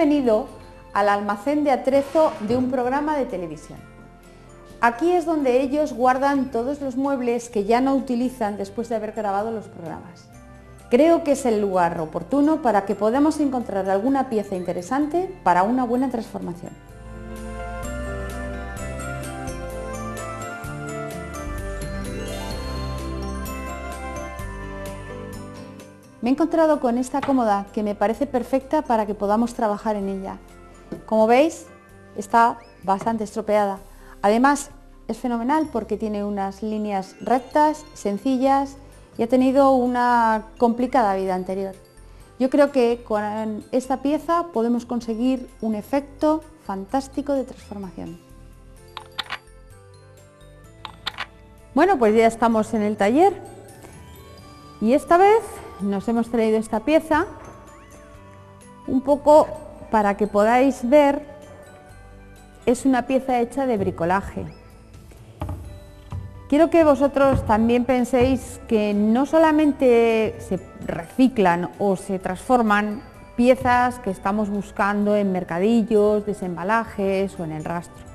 Bienvenido al almacén de atrezo de un programa de televisión. Aquí es donde ellos guardan todos los muebles que ya no utilizan después de haber grabado los programas. Creo que es el lugar oportuno para que podamos encontrar alguna pieza interesante para una buena transformación. Me he encontrado con esta cómoda que me parece perfecta para que podamos trabajar en ella. Como veis, está bastante estropeada. Además, es fenomenal porque tiene unas líneas rectas, sencillas y ha tenido una complicada vida anterior. Yo creo que con esta pieza podemos conseguir un efecto fantástico de transformación. Bueno, pues ya estamos en el taller y esta vez nos hemos traído esta pieza un poco para que podáis ver. Es una pieza hecha de bricolaje. Quiero que vosotros también penséis que no solamente se reciclan o se transforman piezas que estamos buscando en mercadillos, desembalajes o en el rastro,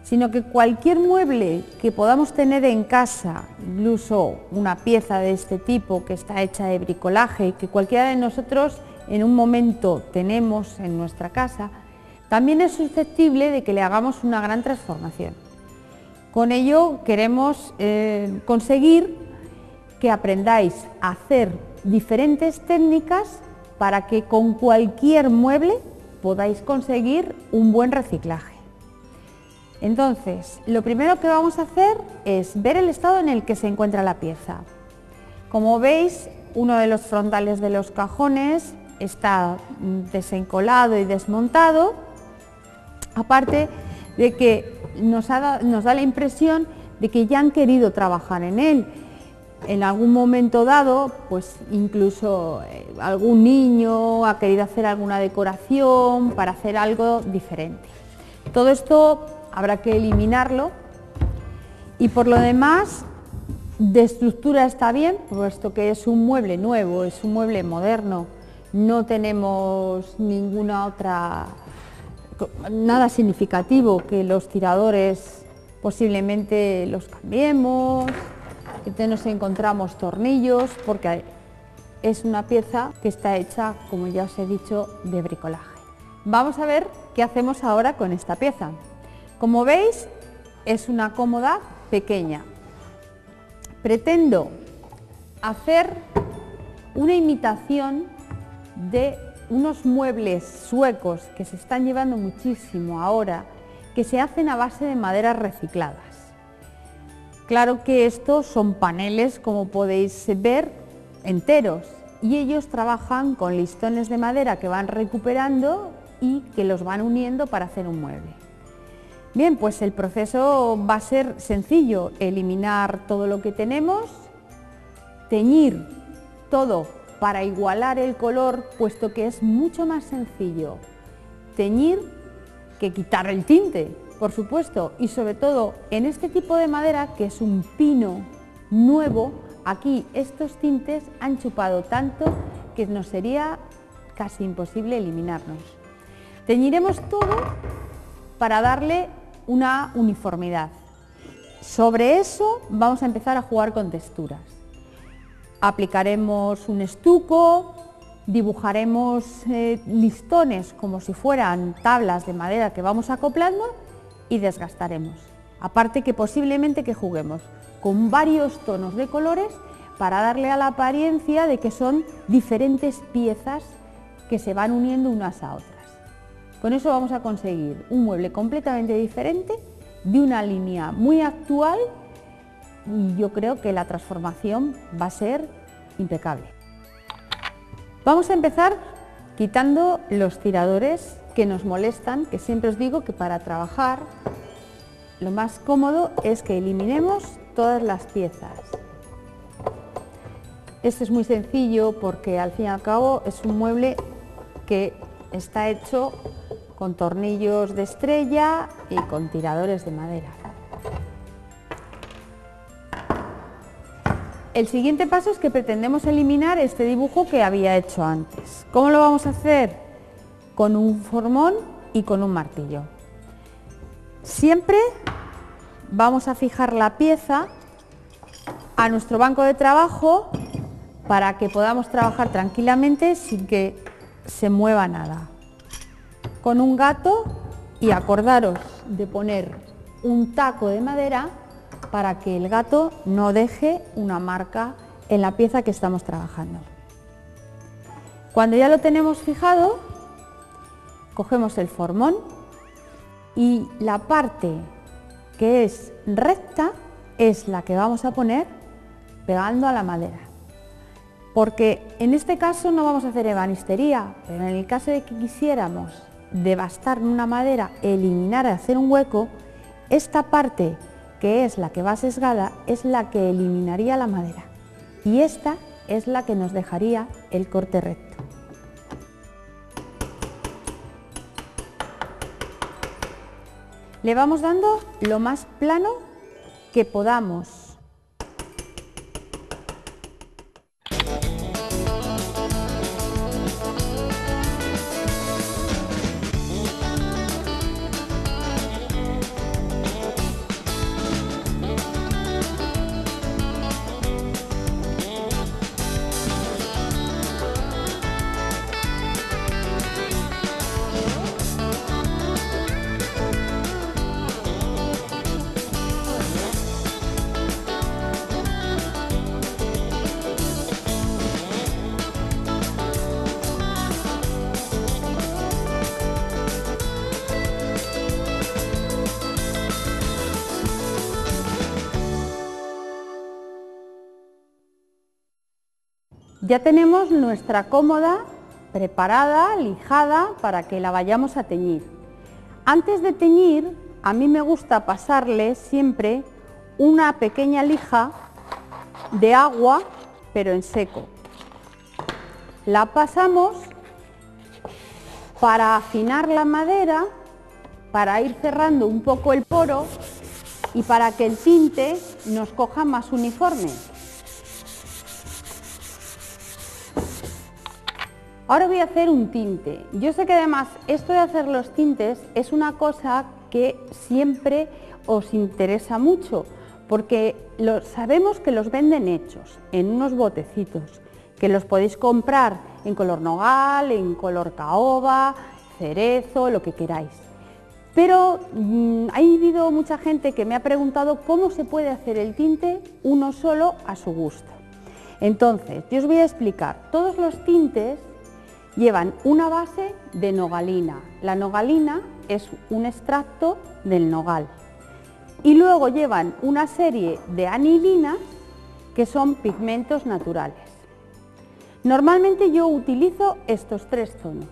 sino que cualquier mueble que podamos tener en casa, incluso una pieza de este tipo que está hecha de bricolaje y que cualquiera de nosotros en un momento tenemos en nuestra casa, también es susceptible de que le hagamos una gran transformación. Con ello queremos conseguir que aprendáis a hacer diferentes técnicas para que con cualquier mueble podáis conseguir un buen reciclaje. Entonces, lo primero que vamos a hacer es ver el estado en el que se encuentra la pieza. Como veis, uno de los frontales de los cajones está desencolado y desmontado, aparte de que nos da la impresión de que ya han querido trabajar en él. En algún momento dado, pues incluso algún niño ha querido hacer alguna decoración para hacer algo diferente. Todo esto habrá que eliminarlo y por lo demás de estructura está bien, puesto que es un mueble nuevo, es un mueble moderno, no tenemos nada significativo que los tiradores posiblemente los cambiemos, que nos encontramos tornillos, porque es una pieza que está hecha, como ya os he dicho, de bricolaje. Vamos a ver qué hacemos ahora con esta pieza. Como veis, es una cómoda pequeña. Pretendo hacer una imitación de unos muebles suecos que se están llevando muchísimo ahora, que se hacen a base de maderas recicladas. Claro que estos son paneles, como podéis ver, enteros, y ellos trabajan con listones de madera que van recuperando y que los van uniendo para hacer un mueble. Bien, pues el proceso va a ser sencillo: eliminar todo lo que tenemos, teñir todo para igualar el color, puesto que es mucho más sencillo teñir que quitar el tinte, por supuesto, y sobre todo en este tipo de madera, que es un pino nuevo, aquí estos tintes han chupado tanto que nos sería casi imposible eliminarlos. Teñiremos todo para darle una uniformidad. Sobre eso vamos a empezar a jugar con texturas. Aplicaremos un estuco, dibujaremos listones como si fueran tablas de madera que vamos acoplando y desgastaremos. Aparte que posiblemente que juguemos con varios tonos de colores para darle a la apariencia de que son diferentes piezas que se van uniendo unas a otras. Con eso vamos a conseguir un mueble completamente diferente, de una línea muy actual, y yo creo que la transformación va a ser impecable. Vamos a empezar quitando los tiradores que nos molestan, que siempre os digo que para trabajar lo más cómodo es que eliminemos todas las piezas. Esto es muy sencillo porque al fin y al cabo es un mueble que está hecho con tornillos de estrella y con tiradores de madera. El siguiente paso es que pretendemos eliminar este dibujo que había hecho antes. ¿Cómo lo vamos a hacer? con un formón y con un martillo. Siempre vamos a fijar la pieza a nuestro banco de trabajo para que podamos trabajar tranquilamente sin que se mueva nada. Con un gato, y acordaros de poner un taco de madera para que el gato no deje una marca en la pieza que estamos trabajando. Cuando ya lo tenemos fijado, cogemos el formón y la parte que es recta es la que vamos a poner pegando a la madera. Porque en este caso no vamos a hacer ebanistería, pero en el caso de que quisiéramos devastar una madera, eliminar, hacer un hueco, esta parte que es la que va sesgada es la que eliminaría la madera y esta es la que nos dejaría el corte recto. Le vamos dando lo más plano que podamos. Ya tenemos nuestra cómoda preparada, lijada, para que la vayamos a teñir. Antes de teñir, a mí me gusta pasarle siempre una pequeña lija de agua, pero en seco. La pasamos para afinar la madera, para ir cerrando un poco el poro y para que el tinte nos coja más uniforme. Ahora voy a hacer un tinte. Yo sé que además esto de hacer los tintes es una cosa que siempre os interesa mucho, porque sabemos que los venden hechos en unos botecitos, que los podéis comprar en color nogal, en color caoba, cerezo, lo que queráis. Pero ha habido mucha gente que me ha preguntado cómo se puede hacer el tinte uno solo a su gusto. Entonces, yo os voy a explicar. Todos los tintes llevan una base de nogalina. La nogalina es un extracto del nogal. Y luego llevan una serie de anilinas que son pigmentos naturales. Normalmente yo utilizo estos tres tonos,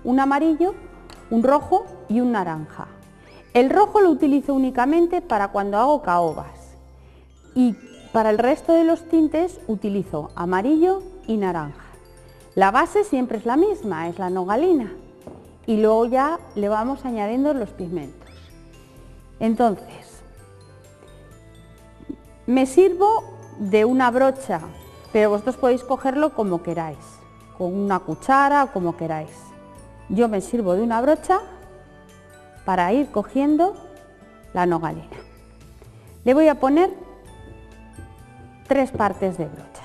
un amarillo, un rojo y un naranja. El rojo lo utilizo únicamente para cuando hago caobas y para el resto de los tintes utilizo amarillo y naranja. La base siempre es la misma, es la nogalina, y luego ya le vamos añadiendo los pigmentos. Entonces, me sirvo de una brocha, pero vosotros podéis cogerlo como queráis, con una cuchara o como queráis. Yo me sirvo de una brocha para ir cogiendo la nogalina. Le voy a poner 3 partes de brocha.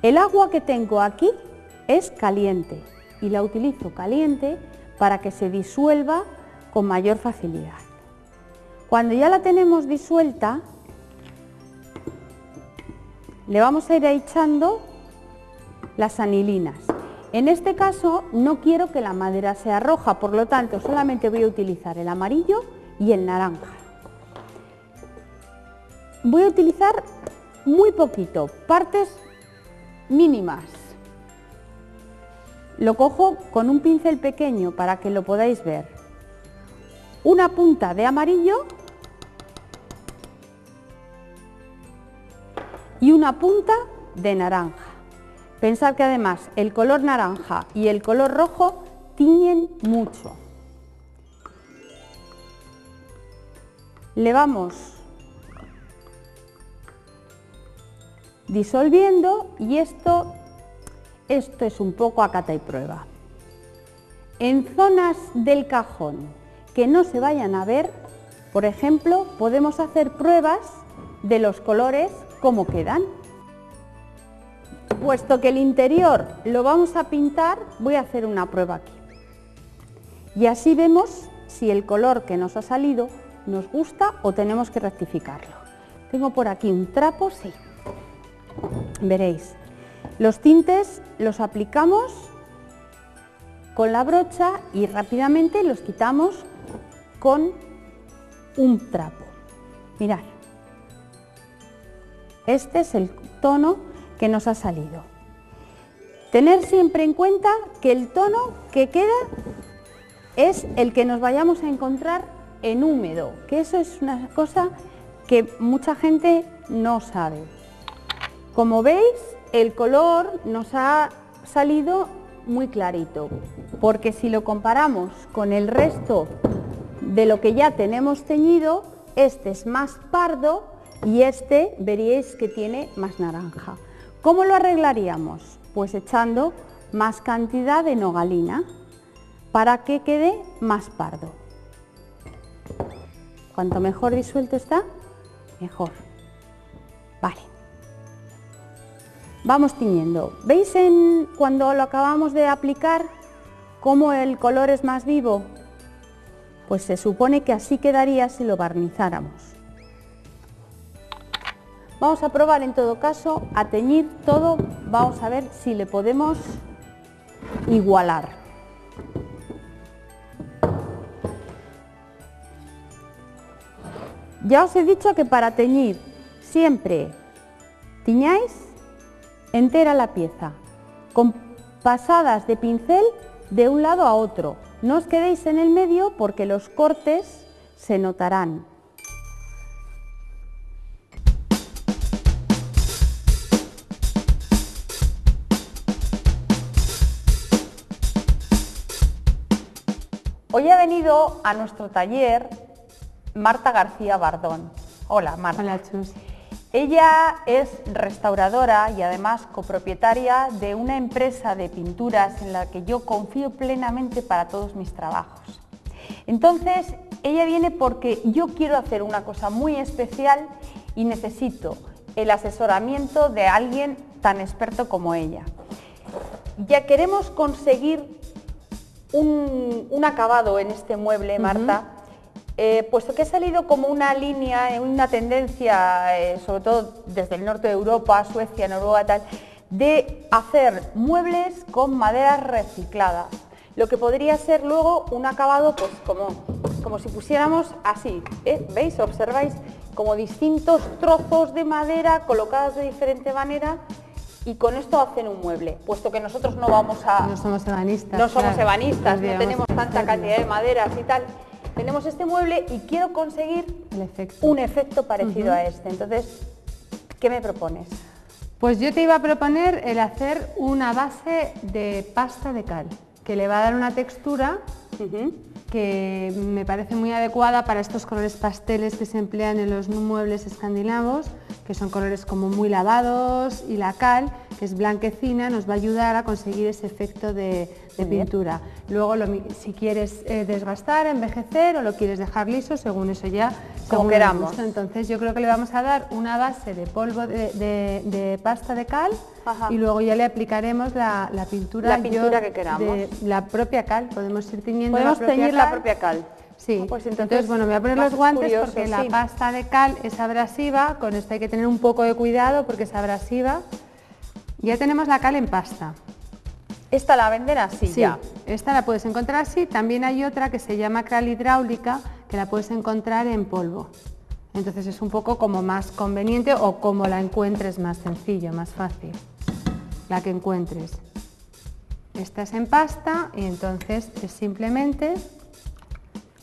El agua que tengo aquí es caliente y la utilizo caliente para que se disuelva con mayor facilidad. Cuando ya la tenemos disuelta, le vamos a ir echando las anilinas. En este caso no quiero que la madera sea roja, por lo tanto solamente voy a utilizar el amarillo y el naranja. Voy a utilizar muy poquito, partes mínimas. Lo cojo con un pincel pequeño para que lo podáis ver. Una punta de amarillo y una punta de naranja. Pensad que además el color naranja y el color rojo tiñen mucho. Le vamos disolviendo y esto es un poco a cata y prueba. En zonas del cajón que no se vayan a ver, por ejemplo, podemos hacer pruebas de los colores, cómo quedan. Puesto que el interior lo vamos a pintar, voy a hacer una prueba aquí. Y así vemos si el color que nos ha salido nos gusta o tenemos que rectificarlo. Tengo por aquí un trapo, sí. Veréis, los tintes los aplicamos con la brocha y rápidamente los quitamos con un trapo. Mirad, este es el tono que nos ha salido. Tener siempre en cuenta que el tono que queda es el que nos vayamos a encontrar en húmedo, que eso es una cosa que mucha gente no sabe. Como veis, el color nos ha salido muy clarito, porque si lo comparamos con el resto de lo que ya tenemos teñido, este es más pardo y este veréis que tiene más naranja. ¿Cómo lo arreglaríamos? Pues echando más cantidad de nogalina para que quede más pardo. Cuanto mejor disuelto está, mejor. Vale. Vamos tiñendo. ¿Veis cuando lo acabamos de aplicar cómo el color es más vivo? Pues se supone que así quedaría si lo barnizáramos. Vamos a probar en todo caso a teñir todo, vamos a ver si le podemos igualar. Ya os he dicho que para teñir siempre tiñáis entera la pieza, con pasadas de pincel de un lado a otro. No os quedéis en el medio porque los cortes se notarán. Hoy ha venido a nuestro taller Marta García Bardón. Hola, Marta. Hola, Chus. Ella es restauradora y además copropietaria de una empresa de pinturas en la que yo confío plenamente para todos mis trabajos. Entonces, ella viene porque yo quiero hacer una cosa muy especial y necesito el asesoramiento de alguien tan experto como ella. Ya queremos conseguir un acabado en este mueble, Marta, puesto que ha salido como una línea, una tendencia, sobre todo desde el norte de Europa, Suecia, Noruega, tal, de hacer muebles con maderas recicladas. Lo que podría ser luego un acabado, pues como si pusiéramos así, ¿veis? Observáis como distintos trozos de madera colocados de diferente manera. Y con esto hacen un mueble, puesto que nosotros no vamos a... No somos ebanistas. No somos ebanistas, no Podríamos tenemos tanta cantidad de maderas y tal. Tenemos este mueble y quiero conseguir un efecto parecido a este. Entonces, ¿qué me propones? Pues yo te iba a proponer el hacer una base de pasta de cal, que le va a dar una textura que me parece muy adecuada para estos colores pasteles que se emplean en los muebles escandinavos, que son colores como muy lavados, y la cal, que es blanquecina, nos va a ayudar a conseguir ese efecto de pintura. Luego, si quieres desgastar, envejecer o lo quieres dejar liso, según eso ya, como queramos. Entonces yo creo que le vamos a dar una base de polvo de pasta de cal. Y luego ya le aplicaremos la pintura. La pintura que queramos. La propia cal, podemos ir tiñendo podemos teñir la propia cal. Sí, pues entonces bueno, me voy a poner los guantes porque la pasta de cal es abrasiva, con esto hay que tener un poco de cuidado porque es abrasiva. Ya tenemos la cal en pasta. ¿Esta la venden así? Sí, ya. Esta la puedes encontrar así, también hay otra que se llama cal hidráulica, que la puedes encontrar en polvo. Entonces es un poco como más conveniente o como la encuentres más sencillo, más fácil, la que encuentres. Esta es en pasta y entonces es simplemente...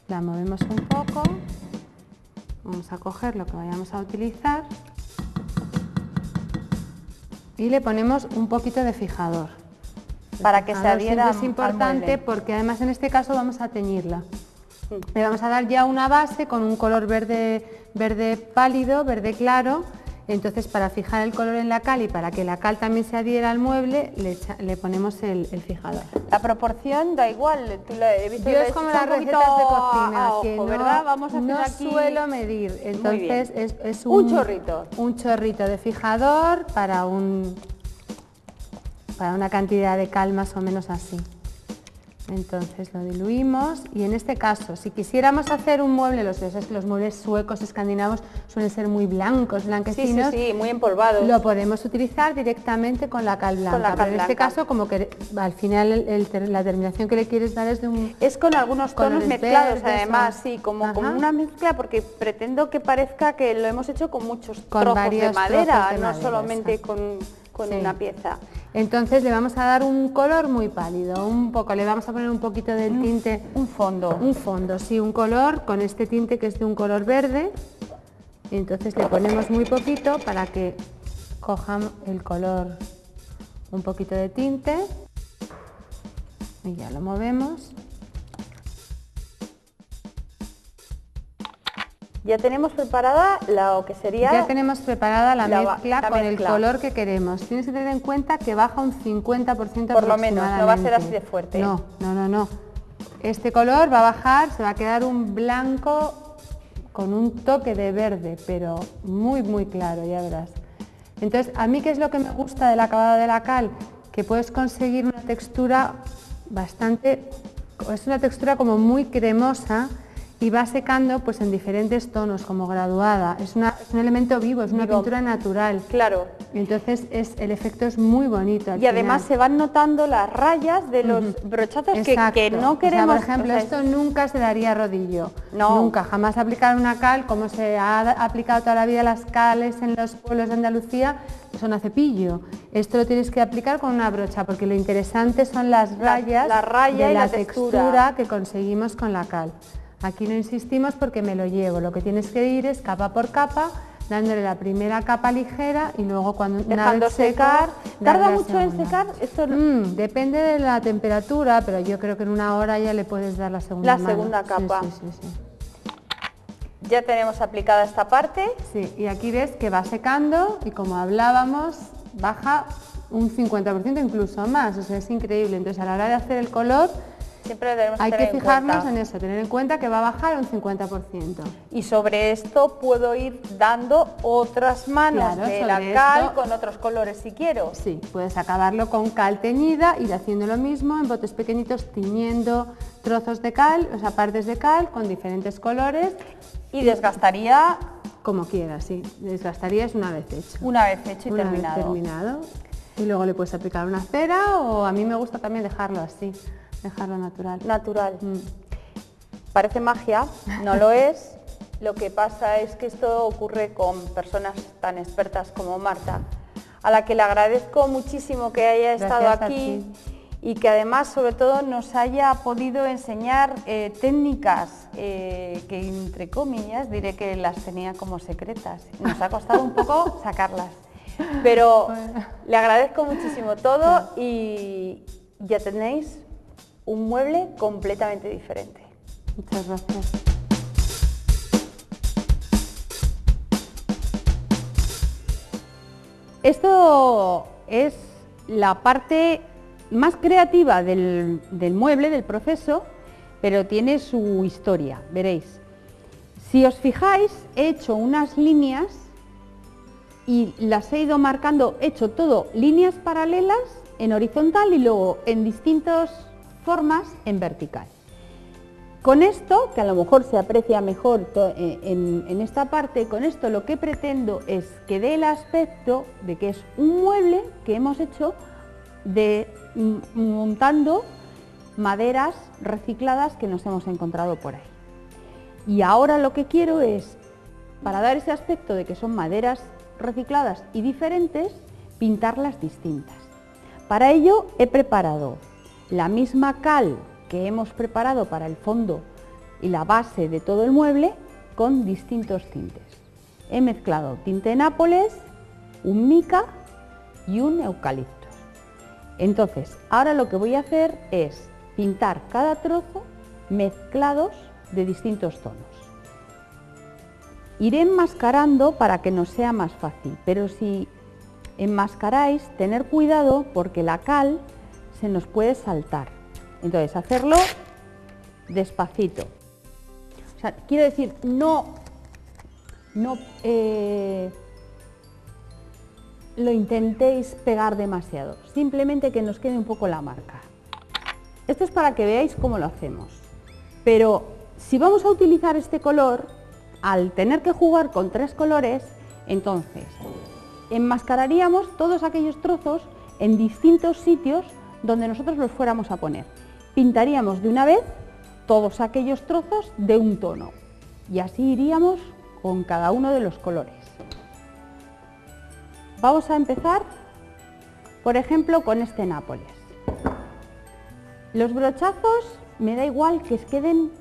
La movemos un poco, vamos a coger lo que vayamos a utilizar y le ponemos un poquito de fijador. Para que se adhiera. Es importante porque además en este caso vamos a teñirla. Le vamos a dar ya una base con un color verde pálido, verde claro, Entonces, para fijar el color en la cal y para que la cal también se adhiera al mueble, le ponemos el fijador. La proporción da igual, tú he visto Yo es como las recetas de cocina, que no, ¿verdad? Vamos a hacer no aquí... suelo medir, entonces es un chorrito. Un chorrito de fijador para una cantidad de cal más o menos así. Entonces lo diluimos y en este caso, si quisiéramos hacer un mueble, los muebles suecos, escandinavos suelen ser muy blancos, blanquecinos. Sí, muy empolvados. Lo podemos utilizar directamente con la cal blanca, pero en este caso como que al final la terminación que le quieres dar es de un... Es con algunos tonos mezclados verdes, además, sí, como una mezcla, porque pretendo que parezca que lo hemos hecho con muchos trozos de madera, no solamente con una pieza. Entonces le vamos a dar un color muy pálido, le vamos a poner un poquito del tinte. Un fondo. Un fondo, sí, un color con este tinte que es de un color verde. Y entonces le ponemos muy poquito para que cojan el color, un poquito de tinte. Y ya lo movemos. Ya tenemos preparada lo que sería... Ya tenemos preparada la mezcla con el color que queremos. Tienes que tener en cuenta que baja un 50% por lo menos, no va a ser así de fuerte. No. Este color va a bajar, se va a quedar un blanco con un toque de verde, pero muy, muy claro, ya verás. Entonces, a mí, ¿qué es lo que me gusta del acabado de la cal? Que puedes conseguir una textura es una textura como muy cremosa, y va secando pues en diferentes tonos, como graduada. Es un elemento vivo, es una pintura natural. Claro. Entonces el efecto es muy bonito. Y además se van notando las rayas de los brochazos que no queremos. O sea, por ejemplo, esto nunca se daría rodillo. No. Nunca, jamás aplicar una cal, como se ha aplicado toda la vida las cales en los pueblos de Andalucía, son a cepillo. Esto lo tienes que aplicar con una brocha, porque lo interesante son las rayas, raya de y la textura textura que conseguimos con la cal. Aquí no insistimos porque me lo llevo, lo que tienes que ir es capa por capa, dándole la primera capa ligera y luego cuando dejando secar. ¿Tarda mucho en secar? Esto depende de la temperatura, pero yo creo que en una hora ya le puedes dar la segunda capa. Sí. Ya tenemos aplicada esta parte. Sí, y aquí ves que va secando y como hablábamos, baja un 50%, incluso más, o sea, es increíble. Entonces a la hora de hacer el color, siempre debemos hay que fijarnos en eso, tener en cuenta que va a bajar un 50%. Y sobre esto puedo ir dando otras manos de la cal con otros colores si quiero. Sí, puedes acabarlo con cal teñida, ir haciendo lo mismo en botes pequeñitos, tiñendo trozos de cal, o sea, partes de cal con diferentes colores. Y desgastaría... Como quieras, sí. Desgastarías una vez hecho. Una vez hecho y terminado. Y luego le puedes aplicar una cera o a mí me gusta también dejarlo así. Dejarlo natural. Parece magia, no lo es. Lo que pasa es que esto ocurre con personas tan expertas como Marta, a la que le agradezco muchísimo que haya estado aquí y que además sobre todo nos haya podido enseñar técnicas que entre comillas diré que las tenía como secretas. Nos ha costado un poco sacarlas, pero le agradezco muchísimo todo y ya tenéis un mueble completamente diferente. Muchas gracias. Esto es la parte más creativa del mueble, del proceso, pero tiene su historia, veréis. Si os fijáis, he hecho unas líneas y las he ido marcando, he hecho todo líneas paralelas en horizontal y luego en distintas formas en vertical. Con esto, que a lo mejor se aprecia mejor en esta parte, con esto lo que pretendo es que dé el aspecto de que es un mueble que hemos hecho montando maderas recicladas que nos hemos encontrado por ahí. Y ahora lo que quiero es, para dar ese aspecto de que son maderas recicladas y diferentes, pintarlas distintas. Para ello he preparado la misma cal que hemos preparado para el fondo y la base de todo el mueble con distintos tintes. He mezclado tinte de Nápoles, un mica y un eucalipto. Entonces, ahora lo que voy a hacer es pintar cada trozo mezclados de distintos tonos. Iré enmascarando para que nos sea más fácil, pero si enmascaráis, tener cuidado porque la cal se nos puede saltar. Entonces, hacerlo despacito. O sea, quiero decir, no lo intentéis pegar demasiado, simplemente que nos quede un poco la marca. Esto es para que veáis cómo lo hacemos, pero si vamos a utilizar este color, al tener que jugar con 3 colores, entonces enmascararíamos todos aquellos trozos en distintos sitios donde nosotros los fuéramos a poner. Pintaríamos de una vez todos aquellos trozos de un tono y así iríamos con cada uno de los colores. Vamos a empezar, por ejemplo, con este Nápoles. Los brochazos me da igual que queden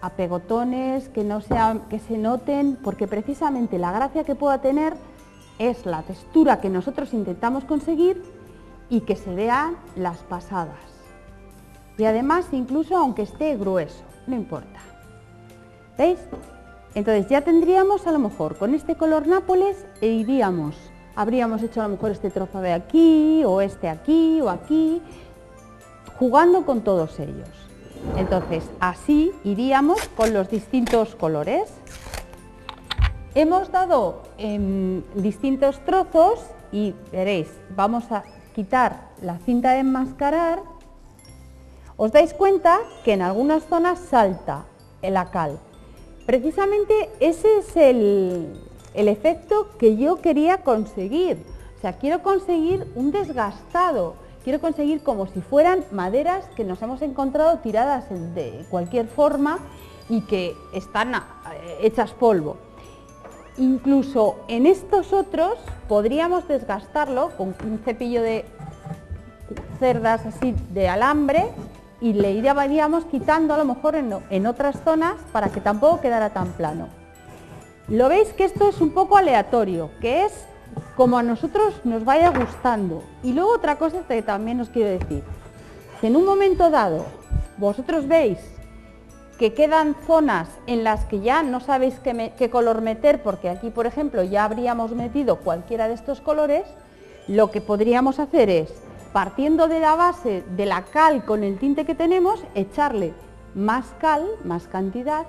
a pegotones, que se noten, porque precisamente la gracia que pueda tener es la textura que nosotros intentamos conseguir y que se vean las pasadas. Y además, incluso aunque esté grueso, no importa. ¿Veis? Entonces ya tendríamos a lo mejor con este color Nápoles habríamos hecho a lo mejor este trozo de aquí, o este aquí, o aquí, jugando con todos ellos. Entonces así iríamos con los distintos colores. Hemos dado distintos trozos y veréis, vamos a quitar la cinta de enmascarar. Os dais cuenta que en algunas zonas salta la cal. Precisamente ese es el efecto que yo quería conseguir. O sea, quiero conseguir un desgastado, quiero conseguir como si fueran maderas que nos hemos encontrado tiradas de cualquier forma y que están hechas polvo. Incluso en estos otros podríamos desgastarlo con un cepillo de cerdas así de alambre y le iríamos quitando a lo mejor en otras zonas para que tampoco quedara tan plano. Lo veis que esto es un poco aleatorio, que es como a nosotros nos vaya gustando. Y luego otra cosa que también os quiero decir, si en un momento dado vosotros veis que quedan zonas en las que ya no sabéis qué color meter, porque aquí por ejemplo ya habríamos metido cualquiera de estos colores, lo que podríamos hacer es, partiendo de la base de la cal con el tinte que tenemos, echarle más cal, más cantidad,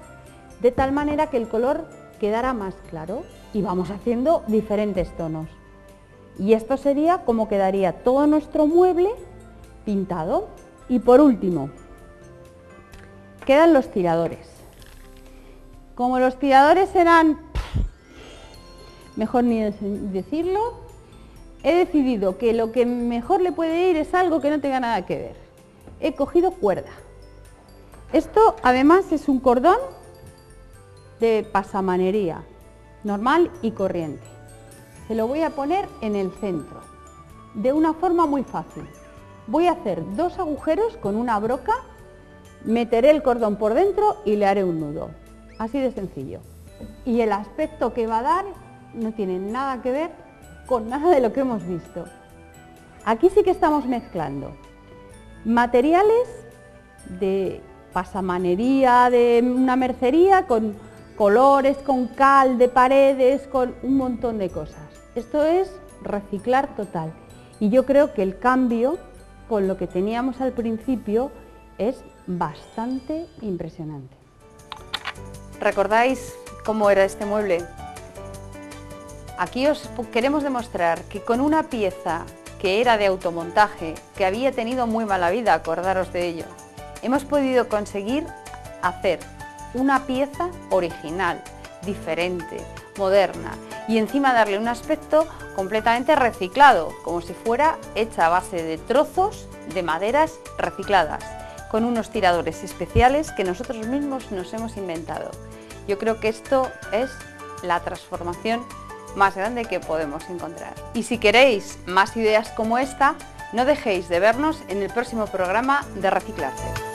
de tal manera que el color quedara más claro y vamos haciendo diferentes tonos. Y esto sería como quedaría todo nuestro mueble pintado. Y por último, quedan los tiradores. Como los tiradores eran, mejor ni decirlo, he decidido que lo que mejor le puede ir es algo que no tenga nada que ver. He cogido cuerda. Esto además es un cordón de pasamanería, normal y corriente. Se lo voy a poner en el centro, de una forma muy fácil. Voy a hacer 2 agujeros con una broca, meteré el cordón por dentro y le haré un nudo. Así de sencillo. Y el aspecto que va a dar no tiene nada que ver con nada de lo que hemos visto. Aquí sí que estamos mezclando materiales de pasamanería, de una mercería, con colores, con cal de paredes, con un montón de cosas. Esto es reciclar total. Y yo creo que el cambio con lo que teníamos al principio es bastante impresionante. ¿Recordáis cómo era este mueble? Aquí os queremos demostrar que con una pieza que era de automontaje, que había tenido muy mala vida, acordaros de ello, hemos podido conseguir hacer una pieza original, diferente, moderna y encima darle un aspecto completamente reciclado, como si fuera hecha a base de trozos de maderas recicladas, con unos tiradores especiales que nosotros mismos nos hemos inventado. Yo creo que esto es la transformación más grande que podemos encontrar. Y si queréis más ideas como esta, no dejéis de vernos en el próximo programa de Reciclarse.